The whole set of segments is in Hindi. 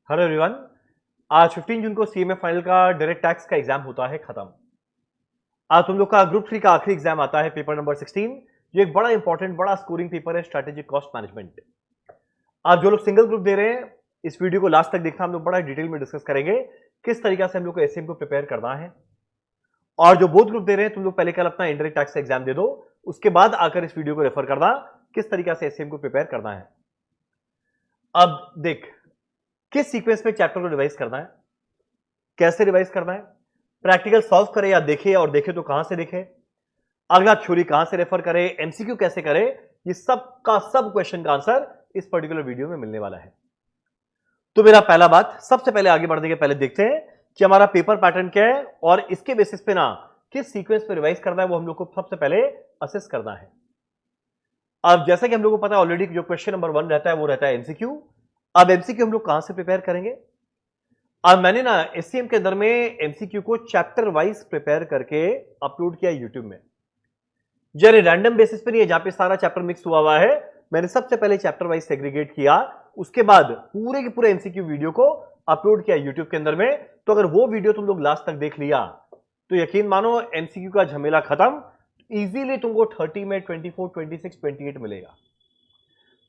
Hello everyone. आज 15 जून को सीएमए फाइनल का डायरेक्ट टैक्स का एग्जाम होता है खत्म। आज तुम लोग का ग्रुप 3 का आखिरी एग्जाम आता है, पेपर नंबर 16। जो एक बड़ा इंपॉर्टेंट बड़ा स्कोरिंग पेपर है, स्ट्रैटेजिक कॉस्ट मैनेजमेंट। आज जो लोग सिंगल ग्रुप दे रहे हैं, इस वीडियो को लास्ट तक देखना, हम लोग बड़ा डिटेल में डिस्कस करेंगे किस तरीके से हम लोग को एसएम को प्रिपेयर करना है। और जो बोथ ग्रुप दे रहे हैं, तुम लोग पहले कल अपना इंडायरेक्ट टैक्स का एग्जाम दे दो, उसके बाद आकर इस वीडियो को रेफर करना किस तरीके से एसएम को प्रिपेयर करना है। अब देख, किस सीक्वेंस में चैप्टर को रिवाइज करना है, कैसे रिवाइज करना है, प्रैक्टिकल सॉल्व करे या देखे, और देखे तो कहां से देखे, अगला थ्योरी कहां से रेफर करे, एमसीक्यू कैसे करे, ये सब का सब क्वेश्चन का आंसर इस पर्टिकुलर वीडियो में मिलने वाला है। तो मेरा पहला बात, सबसे पहले आगे बढ़ने के पहले देखते हैं कि हमारा पेपर पैटर्न क्या है और इसके बेसिस पे ना किस सीक्वेंस पे रिवाइज करना है, वो हम लोग को सबसे पहले असेस करना है। अब जैसा कि हम लोग को पता है ऑलरेडी, जो क्वेश्चन नंबर 1 रहता है वो रहता है एमसीक्यू। अब एमसीक्यू हम लोग कहां से प्रिपेयर करेंगे? अब मैंने ना एससीएम के अंदर में एमसीक्यू को चैप्टर वाइज प्रिपेयर करके अपलोड किया यूट्यूब में। जरे रैंडम बेसिस पे नहीं है जहां पे सारा चैप्टर मिक्स हुआ है। मैंने सबसे पहले चैप्टर वाइज सेग्रीगेट किया, उसके बाद पूरे के पूरे एमसीक्यू वीडियो को अपलोड किया यूट्यूब के अंदर में। तो अगर वो वीडियो तुम लोग लास्ट तक देख लिया तो यकीन मानो एमसीक्यू का झमेला खत्म। इजीली तुमको 30 में 24, 26, 28 मिलेगा।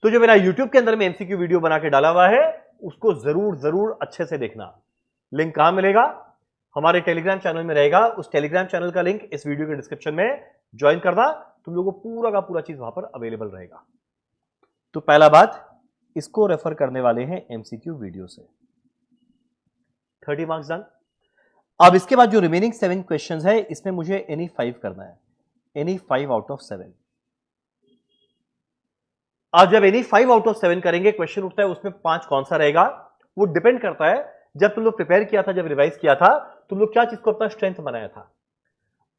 तो जो मेरा यूट्यूब के अंदर में एमसीक्यू वीडियो बना के डाला हुआ है, उसको जरूर जरूर अच्छे से देखना। लिंक कहां मिलेगा? हमारे टेलीग्राम चैनल में रहेगा। उस टेलीग्राम चैनल का लिंक इस वीडियो के डिस्क्रिप्शन में ज्वाइन करना, तुम लोगों को पूरा का पूरा चीज वहां पर अवेलेबल रहेगा। तो पहला बात, इसको रेफर करने वाले हैं एमसीक्यू वीडियो से। 30 मार्क्स डन। अब इसके बाद जो रिमेनिंग 7 क्वेश्चंस है, इसमें मुझे एनी 5 करना है, एनी 5 आउट ऑफ 7। आज जब एनी 5 आउट ऑफ 7 करेंगे, क्वेश्चन उठता है उसमें 5 कौन सा रहेगा, वो डिपेंड करता है जब तुम लोग प्रिपेयर किया था, जब रिवाइज किया था, तुम लोग क्या चीज को अपना स्ट्रेंथ बनाया था।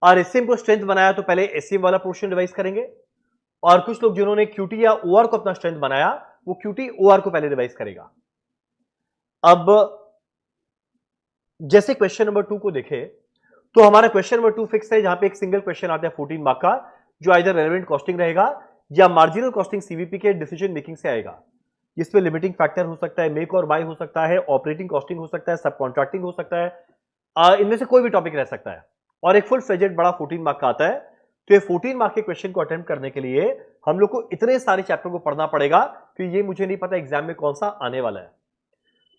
और एसएम को स्ट्रेंथ बनाया तो पहले एसएम वाला पोर्शन रिवाइज करेंगे, और कुछ लोग जिन्होंने क्यूटी या ओआर को अपना स्ट्रेंथ बनाया, वो क्यूटी ओआर को पहले रिवाइज करेगा। अब जैसे क्वेश्चन नंबर 2 को देखे तो हमारा क्वेश्चन नंबर 2 फिक्स है, जहां पे एक सिंगल क्वेश्चन आता है 14 मार्क का, जो आइदर रेलेवेंट कॉस्टिंग रहेगा या मार्जिनल कॉस्टिंग सीवीपी के डिसीजन मेकिंग से आएगा। इसमें लिमिटिंग फैक्टर हो सकता है, मेक और बाय हो सकता है, ऑपरेटिंग कॉस्टिंग हो सकता है, सब कॉन्ट्रैक्टिंग हो सकता है, इनमें से कोई भी टॉपिक रह सकता है। और एक फुल फ्लेजेड बड़ा 14 मार्क का आता है। तो ये 14 मार्क के क्वेश्चन को अटेम्प्ट करने के लिए हम लोग को इतने सारे चैप्टर को पढ़ना पड़ेगा कि ये मुझे नहीं पता एग्जाम में कौन सा आने वाला है।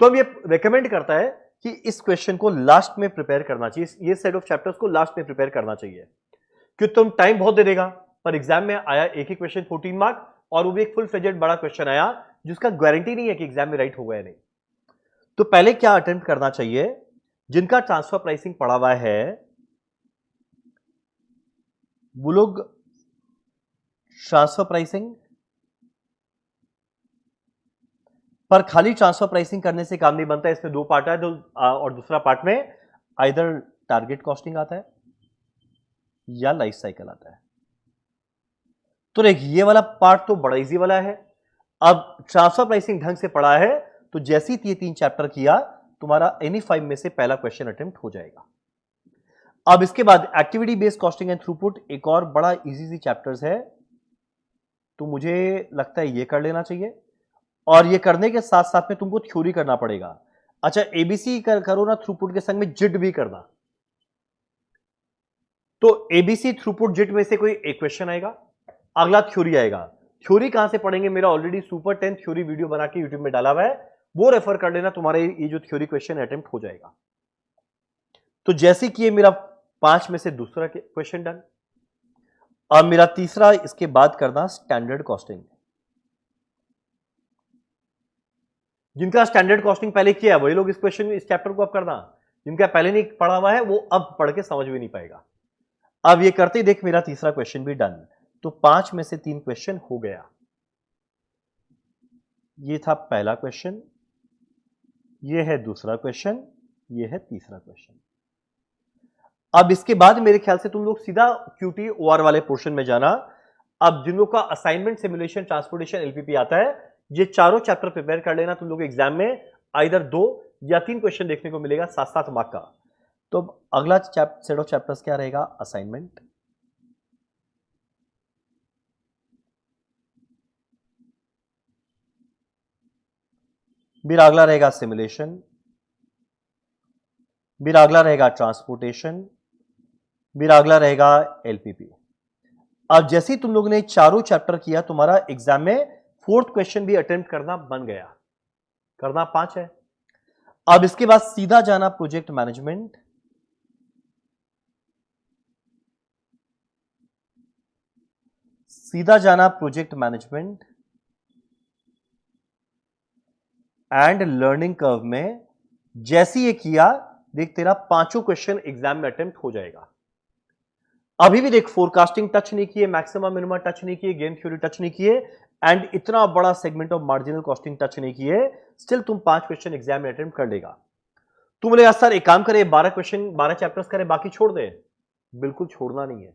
तो अब ये रिकमेंड करता है कि इस क्वेश्चन को लास्ट में प्रिपेयर करना चाहिए, ये सेट ऑफ चैप्टर्स को लास्ट में प्रिपेयर करना चाहिए, क्योंकि तुम टाइम बहुत दे देगा, पर एग्जाम में आया एक ही क्वेश्चन 14 मार्क, और वो भी एक फुल फ्लेजेड बड़ा क्वेश्चन आया जिसका गारंटी नहीं है कि एग्जाम में राइट होगा या नहीं। तो पहले क्या अटेम्प्ट करना चाहिए? जिनका ट्रांसफर प्राइसिंग पड़ा हुआ है वो लोग ट्रांसफर प्राइसिंग पर, खाली ट्रांसफर प्राइसिंग करने से काम नहीं बनता। इसमें 2 पार्ट है, और दूसरा पार्ट में आइदर टारगेट कॉस्टिंग आता है या लाइफ साइकिल आता है। तो देख, ये वाला पार्ट तो बड़ा इजी वाला है। अब ट्रांसफर प्राइसिंग ढंग से पढ़ा है तो जैसे ही ये 3 चैप्टर किया, तुम्हारा एनी 5 में से पहला क्वेश्चन अटेम्प्ट हो जाएगा। अब इसके बाद activity based costing and throughput, एक और बड़ा इजी सी चैप्टर्स है, तो मुझे लगता है ये कर लेना चाहिए। और ये करने के साथ साथ में तुमको थ्योरी करना पड़ेगा। अच्छा, एबीसी करो ना थ्रूपुट के संग में जिट भी करना। तो एबीसी थ्रूपुट जिट में से कोई एक क्वेश्चन आएगा, अगला थ्योरी आएगा। थ्योरी कहां से पढ़ेंगे? मेरा ऑलरेडी सुपर 10 थ्योरी वीडियो बना के यूट्यूब में डाला हुआ है, वो रेफर कर लेना, तुम्हारे ये जो थ्योरी क्वेश्चन अटेम्प्ट हो जाएगा। तो जैसे कि ये मेरा 5 में से दूसरा क्वेश्चन डन। अब मेरा तीसरा, इसके बाद करना स्टैंडर्ड कॉस्टिंग। जिनका स्टैंडर्ड कॉस्टिंग पहले किया है वही लोग इस चैप्टर को अब करना। जिनका पहले नहीं पढ़ा हुआ है वो अब पढ़ के समझ भी नहीं पाएगा। अब ये करते ही देख, मेरा तीसरा क्वेश्चन भी डन। तो 5 में से 3 क्वेश्चन हो गया। ये था पहला क्वेश्चन, ये है दूसरा क्वेश्चन, ये है तीसरा क्वेश्चन। अब इसके बाद मेरे ख्याल से तुम लोग सीधा क्यूटी ओआर वाले पोर्शन में जाना। अब जिन लोग का असाइनमेंट, सिमुलेशन, ट्रांसपोर्टेशन, एलपीपी आता है, ये चारों चैप्टर प्रिपेयर कर लेना। तुम लोग एग्जाम में आइदर 2 या 3 क्वेश्चन देखने को मिलेगा 7-7 मार्क का। तो अगला सेट ऑफ चैप्टर्स क्या रहेगा? असाइनमेंट। मेरा अगला रहेगा सिमुलेशन, मेरा अगला रहेगा ट्रांसपोर्टेशन, मेरा अगला रहेगा एलपीपी। अब जैसे ही तुम लोगों ने चारों चैप्टर किया, तुम्हारा एग्जाम में फोर्थ क्वेश्चन भी अटेम्प्ट करना बन गया। करना 5 है। अब इसके बाद सीधा जाना प्रोजेक्ट मैनेजमेंट, सीधा जाना project management and learning curve में। जैसे ये किया, देख तेरा पांचों क्वेश्चन एग्जाम में अटेम्प्ट हो जाएगा। अभी भी देख, फोरकास्टिंग टच नहीं किए, मैक्सिमम मिनिमम टच नहीं किए, गेम थ्योरी टच नहीं किए, एंड इतना बड़ा segment of marginal costing touch नहीं किए, स्टिल तुम 5 क्वेश्चन एग्जाम में अटेम्प्ट कर लेगा। तुम बोले सर एक काम करे, 12 क्वेश्चन 12 चैप्टर्स करे, बाकी छोड़ दे। बिल्कुल छोड़ना नहीं है।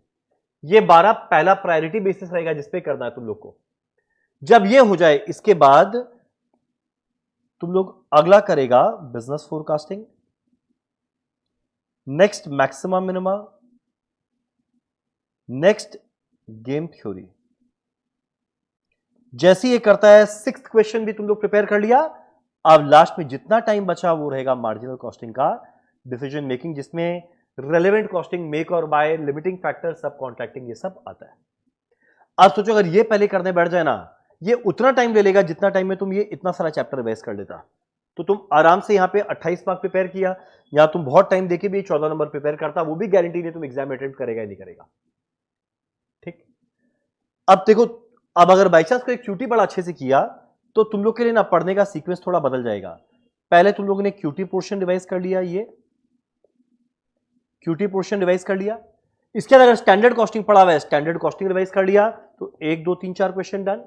ये 12 पहला प्रायोरिटी बेसिस रहेगा जिसपे करना है तुम लोग को। जब ये हो जाए, इसके बाद तुम लोग अगला करेगा business forecasting, next maximum minima, next game theory. जैसे ये करता है, 6th क्वेश्चन भी तुम लोग प्रिपेयर कर लिया। अब लास्ट में जितना टाइम बचा वो रहेगा मार्जिनल कॉस्टिंग का डिसीजन मेकिंग, जिसमें रेलेवेंट कॉस्टिंग, मेक और बाय, लिमिटिंग फैक्टर, सब कॉन्ट्रैक्टिंग, ये सब आता है। अब सोचो अगर ये पहले करने बैठ जाए ना, ये उतना टाइम ले लेगा जितना टाइम में तुम ये इतना सारा चैप्टर रिवाइज कर लेता। तो तुम आराम से यहां पे 28 मार्क प्रिपेयर किया, या तुम बहुत टाइम देके भी 14 नंबर प्रिपेयर करता, वो भी गारंटी नहीं तुम एग्जाम अटेम्प्ट करेगा या नहीं करेगा। ठीक। अब देखो, अब अगर बाई चांस कोई क्यूटी बड़ा अच्छे से किया, तो तुम लोग के लिए ना पढ़ने का सीक्वेंस थोड़ा बदल जाएगा। पहले तुम लोगों ने क्यूटी पोर्शन रिवाइज कर लिया, ये क्यूटी पोर्शन रिवाइज कर लिया। इसके बाद अगर स्टैंडर्ड कॉस्टिंग पढ़ा हुआ है, स्टैंडर्ड कॉस्टिंग रिवाइज कर लिया, तो 1 2 3 4 क्वेश्चन डन।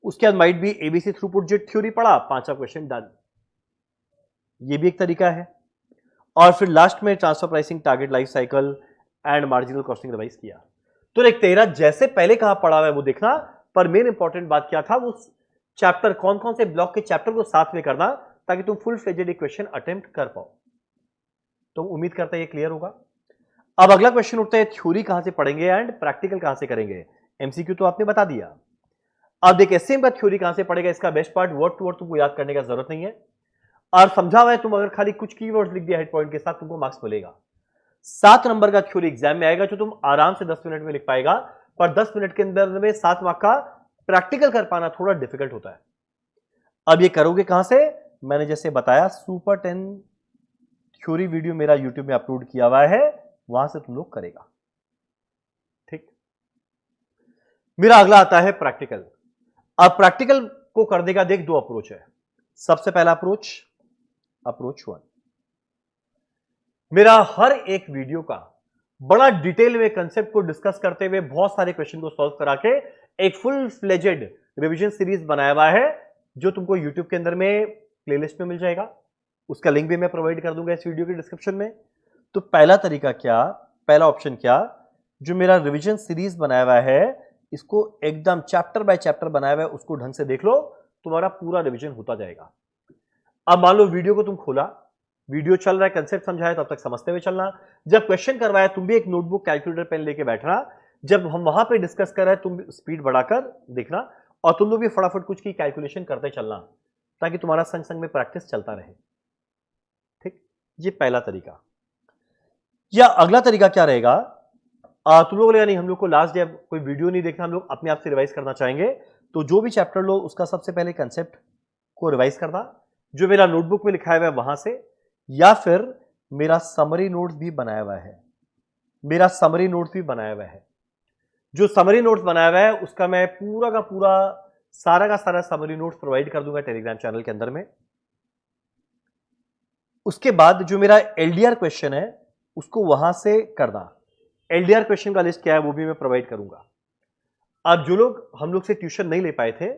उसके बाद माइट भी एबीसी थ्रूपुट जेट थ्योरी पढ़ा, 5 क्वेश्चन डन। ये भी एक तरीका है। और फिर लास्ट में transfer pricing, target life cycle and marginal costing revise किया। तो एक तेरा जैसे पहले कहां पढ़ा हुआ है वो देखना, पर मेन इंपॉर्टेंट बात क्या था, वो चैप्टर कौन कौन से ब्लॉक के चैप्टर को साथ में करना, ताकि तुम फुल फ्लेजेड इक्वेशन अटेम्प्ट कर पाओ। तो उम्मीद करता है ये क्लियर होगा। अब अगला क्वेश्चन उठता है, थ्योरी कहां से पढ़ेंगे एंड प्रैक्टिकल कहां से करेंगे। एमसीक्यू तो आपने बता दिया। अब देखिए सेम बात, थ्योरी कहां से पढ़ेगा, इसका best part word to word तुमको याद करने का जरूरत नहीं है, और समझा हुआ है। तुम अगर खाली कुछ कीवर्ड्स लिख दिया हेड पॉइंट के साथ, तुमको मार्क्स मिलेगा। 7 नंबर का थ्योरी एग्जाम में आएगा, जो तुम आराम से 10 मिनट में लिख पाएगा, पर 10 मिनट के अंदर में 7 मार्क का प्रैक्टिकल कर पाना थोड़ा डिफिकल्ट होता है। अब ये करोगे कहां से, मैंने जैसे बताया, सुपर 10 थ्योरी वीडियो मेरा यूट्यूब में अपलोड किया हुआ है, वहां से तुम लोग करेगा। ठीक। मेरा अगला आता है प्रैक्टिकल। अब प्रैक्टिकल को करने का देख 2 अप्रोच है। सबसे पहला अप्रोच 1, मेरा हर एक वीडियो का बड़ा डिटेल में कंसेप्ट को डिस्कस करते हुए, बहुत सारे क्वेश्चन को सॉल्व करा के एक फुल फ्लेजेड रिवीजन सीरीज बनाया हुआ है, जो तुमको यूट्यूब के अंदर में प्लेलिस्ट में मिल जाएगा। उसका लिंक भी मैं प्रोवाइड कर दूंगा इस वीडियो के डिस्क्रिप्शन में। तो पहला तरीका क्या, पहला ऑप्शन क्या, जो मेरा रिवीजन सीरीज बनाया हुआ है, इसको एकदम चैप्टर बाय चैप्टर बनाया हुआ है, उसको ढंग से देख लो, तुम्हारा पूरा रिवीजन होता जाएगा। अब मान लो वीडियो को तुम खोला, वीडियो चल रहा है, कंसेप्ट समझाया, तब तक समझते हुए चलना। जब क्वेश्चन करवाया, तुम भी एक नोटबुक, कैलकुलेटर, पेन लेके बैठना। जब हम वहां पे डिस्कस कर रहे हैं, तुम स्पीड बढ़ाकर देखना, और तुम लोग भी फटाफट कुछ की कैलकुलेशन करते चलना, ताकि तुम्हारा संग संग में प्रैक्टिस चलता रहे। ठीक। ये पहला तरीका। या अगला तरीका क्या रहेगा, तुम लोग नहीं, हम लोग को लास्ट डे कोई वीडियो नहीं देखना, हम लोग अपने आप से रिवाइज करना चाहेंगे, तो जो भी चैप्टर लो उसका सबसे पहले कंसेप्ट को रिवाइज करना, जो मेरा नोटबुक में लिखा हुआ है वहां से, या फिर मेरा समरी नोट्स भी बनाया हुआ है। मेरा समरी नोट्स भी बनाया हुआ है। जो समरी नोट्स बनाया हुआ है, उसका मैं पूरा का पूरा, सारा का सारा समरी नोट्स प्रोवाइड कर दूंगा टेलीग्राम चैनल के अंदर में। उसके बाद जो मेरा एलडीआर क्वेश्चन है, उसको वहां से करना। एलडीआर क्वेश्चन का लिस्ट क्या है, वो भी मैं प्रोवाइड करूंगा। अब जो लोग हम लोग से ट्यूशन नहीं ले पाए थे,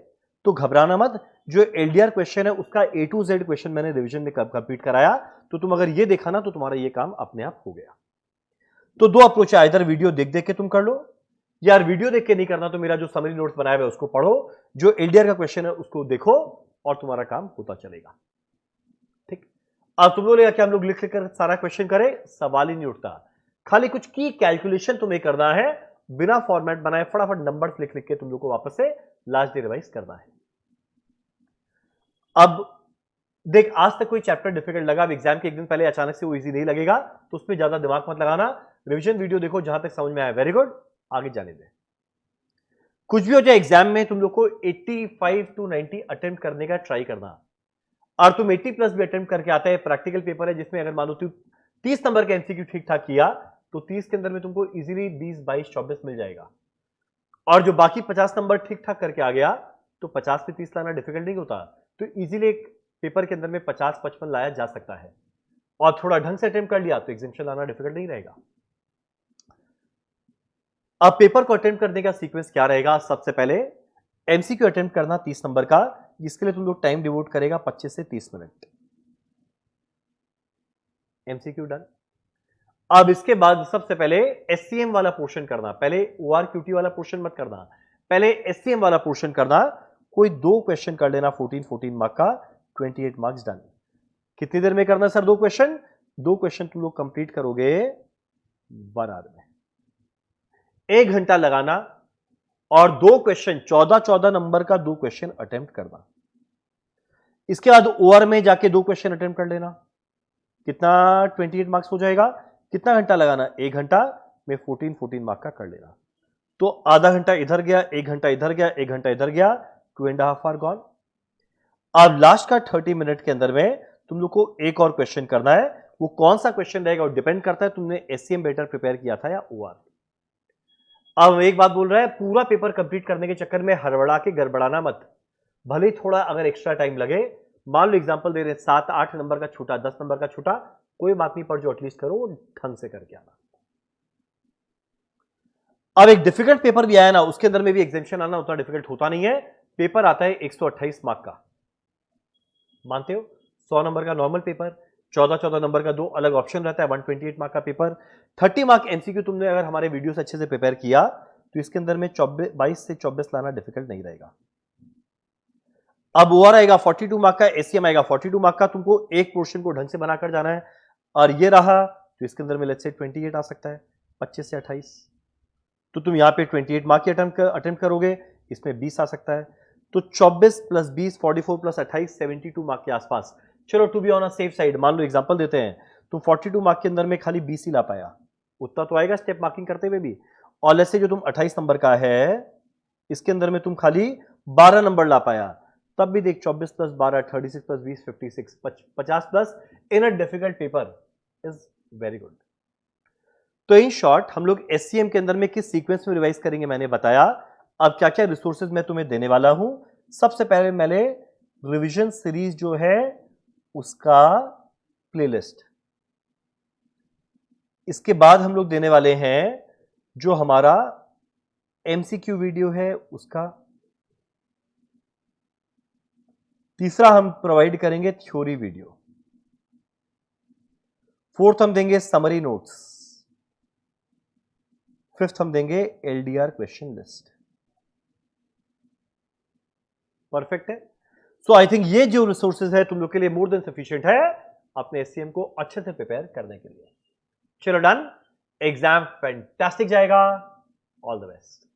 तो घबराना मत। जो एलडीआर क्वेश्चन है, उसका A to Z क्वेश्चन मैंने रिवीजन में कंप्लीट कराया, तो तुम अगर ये देखा ना, तो तुम्हारा ये काम अपने आप हो गया। तो 2 अप्रोच है, इधर वीडियो देख देख के तुम कर लो, यार वीडियो देख के नहीं करना तो मेरा जो समरी नोट्स बनाया हुआ है उसको पढ़ो, जो एलडीआर का क्वेश्चन है उसको देखो, और तुम्हारा काम होता चलेगा। ठीक। अब तुम लोग क्या हम लोग लिख कर सारा क्वेश्चन करें, सवाल ही नहीं उठता। खाली कुछ की कैलकुलेशन तुम्हें करना है, बिना फॉर्मेट बनाए फटाफट नंबर्स लिख लिख के तुम लोग को वापस से लास्ट डे रिवाइज करना है। अब देख आज तक कोई चैप्टर डिफिकल्ट लगा, अब एग्जाम के एक दिन पहले अचानक से वो इजी नहीं लगेगा, तो उसमें ज्यादा दिमाग मत लगाना, रिवीजन वीडियो देखो, जहां तक समझ में आया वेरी गुड, आगे जाने दे। कुछ भी हो जाए एग्जाम में तुम लोग को 85 to 90 अटेम्प्ट करने का ट्राई करना, और तुम 80 प्लस भी अटेम्प्ट करके आता है, प्रैक्टिकल पेपर है जिसमें अगर मानो तुम 30 नंबर का एमसीक्यू ठीक ठाक किया तो 30 के अंदर में तुमको इजीली 20, 22, 24 मिल जाएगा, और जो बाकी 50 नंबर ठीक ठाक करके आ गया तो 50 से 30 लाना डिफिकल्ट नहीं होता, तो इजीली एक पेपर के अंदर में 50, 55 लाया जा सकता है, और थोड़ा ढंग से अटेम्प्ट कर लिया तो एग्जामिनेशन लाना डिफिकल्ट नहीं रहेगा। अब पेपर को अटेम्प्ट करने का सीक्वेंस क्या रहेगा? सबसे पहले एमसीक्यू अटेम्प्ट करना 30 नंबर का, जिसके लिए तुम लोग टाइम डिवोट करेगा 25 से 30 मिनट। MCQ done. अब इसके बाद सबसे पहले एससीएम वाला पोर्शन करना, पहले ओआरक्यूटी वाला पोर्शन मत करना, पहले एससीएम वाला पोर्शन करना। कोई 2 क्वेश्चन कर लेना 14 मार्क का, 28 मार्क्स डन। कितनी देर में करना सर 2 क्वेश्चन? 2 क्वेश्चन तुम लोग कंप्लीट करोगे 1 आवर में, 1 घंटा लगाना, और 2 क्वेश्चन 14 नंबर का 2 क्वेश्चन अटेम्प्ट करना। इसके बाद ओआर में जाके 2 क्वेश्चन अटेम्प्ट कर लेना, कितना 28 मार्क्स हो जाएगा। कितना घंटा लगाना? 1 घंटा में 14 मार्क का कर लेना, तो आधा घंटा इधर गया, 1 घंटा इधर गया, 1 घंटा इधर गया, 2.5 आवर गॉन। अब लास्ट का 30 मिनट के अंदर में तुम लोग को एक और क्वेश्चन करना है, वो कौन सा क्वेश्चन रहेगा वो डिपेंड करता है तुमने एससीएम बेटर प्रिपेयर किया था या ओआर। अब एक बात बोल रहा है, पूरा पेपर कंप्लीट करने के चक्कर में हड़बड़ा के गड़बड़ाना मत, भले ही थोड़ा अगर एक्स्ट्रा टाइम लगे, मान लो एग्जांपल दे रहे 7, 8 नंबर का छूटा, 10 नंबर का छूटा, कोई बात नहीं, पर जो एटलीस्ट करो वो ढंग से करके आना। अब एक डिफिकल्ट पेपर भी आया ना, उसके अंदर में भी एग्जामिनेशन आना उतना डिफिकल्ट होता नहीं है। पेपर आता है 128 मार्क का, मानते हो? 100 नंबर का नॉर्मल पेपर, 14 नंबर का 2 अलग ऑप्शन रहता है, 128 मार्क का पेपर। 30 मार्क एमसीक्यू तुमने अगर हमारे वीडियो से अच्छे से प्रिपेयर किया तो इसके अंदर में 22 से 24 लाना डिफिकल्ट नहीं रहेगा। अब ओआर आएगा 42 मार्क का, एससीएम आएगा 42 मार्क का, तुमको एक पोर्शन को ढंग से बनाकर जाना है, और ये रहा तो इसके अंदर में लेट्स से 28 आ सकता है, 25 से 28, तो तुम यहां पे 28 मार्क की अटेम्प्ट करोगे, इसमें 20 आ सकता है, तो 24 प्लस 20 44 प्लस 28 72 मार्क के आसपास। चलो to be on a safe side, मान लो एग्जांपल देते हैं, तुम 42 मार्क के अंदर में खाली 20 ही ला पाया, उतना तो आएगा स्टेप मार्किंग करते हुए भी, और लेट्स से जो तुम 28 नंबर का है इसके अंदर में तुम खाली 12 नंबर ला पाया, तब भी देख 24 plus 12 36 plus 20 56, 50 plus in a difficult paper is very good. तो इन शॉर्ट हम लोग एससीएम के अंदर में किस सीक्वेंस में रिवाइज करेंगे मैंने बताया। अब क्या क्या रिसोर्सेज मैं तुम्हें देने वाला हूं, सबसे पहले मैंने रिवीजन सीरीज जो है उसका प्लेलिस्ट, इसके बाद हम लोग देने वाले हैं जो हमारा एमसीक्यू वीडियो है उसका, तीसरा हम प्रोवाइड करेंगे थ्योरी वीडियो, फोर्थ हम देंगे समरी नोट्स, फिफ्थ हम देंगे एलडीआर क्वेश्चन लिस्ट। परफेक्ट है। सो आई थिंक ये जो रिसोर्सेज है तुम लोग के लिए मोर देन सफिशिएंट है अपने एससीएम को अच्छे से प्रिपेयर करने के लिए। चलो डन, एग्जाम फैंटास्टिक जाएगा, ऑल द बेस्ट।